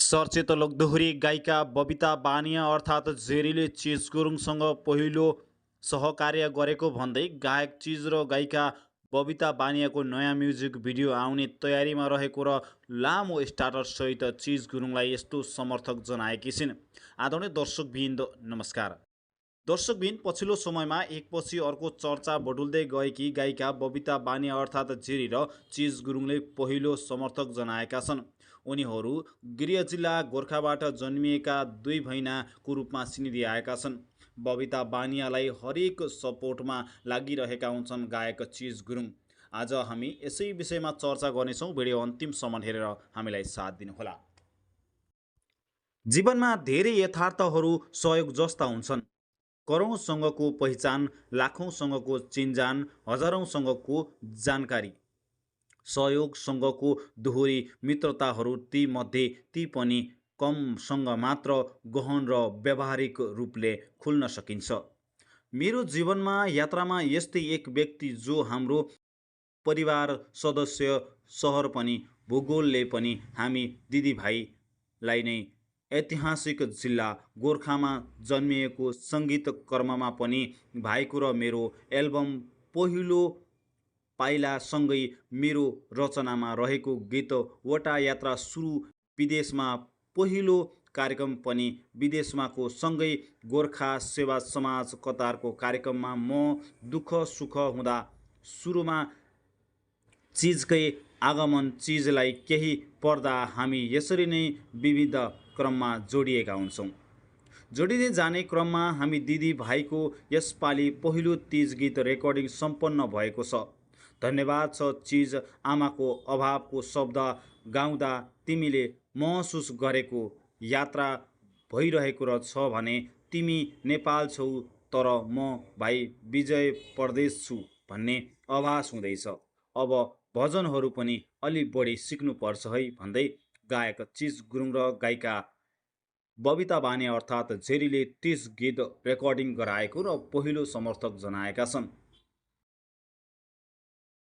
चर्चित लोकदोहोरी गायिका बबिता बानिया अर्थात् जेरीले चिज गुरुङसँग पहिलो सहकार्य गरेको भन्दै गायक चिज र गायिका बबिता बानियाको नयाँ म्युजिक भिडियो आउने तयारीमा रहेको र लामो स्टार्टरसहित चिज गुरुङलाई यस्तो समर्थक जनाएकी छिन्। आदरणीय दर्शकवृन्द नमस्कार। दर्शकबिन पछिल्लो समयमा एकपछि अर्को चर्चा बटुल्दै गएकी गायिका बबिता बानिया अर्थात् जेरी र चिज गुरुङले पहिलो समर्थक जनाएका छन्। उनीहरू गृह जिल्ला गोर्खाबाट जन्मिएका दुई भैनाको रूपमा चिनिदिआएका छन्। बबिता बानियालाई हरेक सपोर्टमा लागिरहेका हुन्छन् गायक चिज गुरुङ। आज हामी यसै विषयमा चर्चा गर्नेछौँ। भिडियो अन्तिमसम्म हेरेर हामीलाई साथ दिनुहोला। जीवनमा धेरै यथार्थहरू सहयोग जस्ता हुन्छन्। करोडौँसँगको पहिचान, लाखौँसँगको चिन्जान, हजारौँसँगको जानकारी, सहयोगसँगको दोहोरी मित्रताहरू तीमध्ये ती पनि कमसँग मात्र गहन र व्यावहारिक रूपले खुल्न सकिन्छ। मेरो जीवनमा यात्रामा यस्तै एक व्यक्ति जो हाम्रो परिवार सदस्य, सहर पनि, भूगोलले पनि हामी दिदीभाइलाई नै ऐतिहासिक जिल्ला गोर्खामा जन्मिएको सङ्गीत कर्ममा पनि भाइको र मेरो एल्बम पहिलो पाइलासँगै मेरो रचनामा रहेको गीत वटा यात्रा सुरु विदेशमा पहिलो कार्यक्रम पनि विदेशमाको सँगै गोर्खा सेवा समाज कतारको कार्यक्रममा म दुःख सुख हुँदा सुरुमा चिजकै आगमन चिजलाई केही पर्दा हामी यसरी नै विविध क्रममा जोडिएका हुन्छौँ। जोडिँदै जाने क्रममा हामी दिदी भाइको यसपालि पहिलो तीज गीत रेकर्डिङ सम्पन्न भएको छ। धन्यवाद छ चिज आमाको अभावको शब्द गाउँदा तिमीले महसुस गरेको यात्रा भइरहेको र छ भने तिमी नेपाल छौ तर म भाइ विजय परदेश छु भन्ने आभास हुँदैछ। अब भजनहरू पनि अलि बढी सिक्नुपर्छ है भन्दै गायक चिज गुरुङ र गायिका बबिता बानिया अर्थात् जेरीले तीज गीत रेकर्डिङ गराएको र पहिलो समर्थक जनाएका छन्।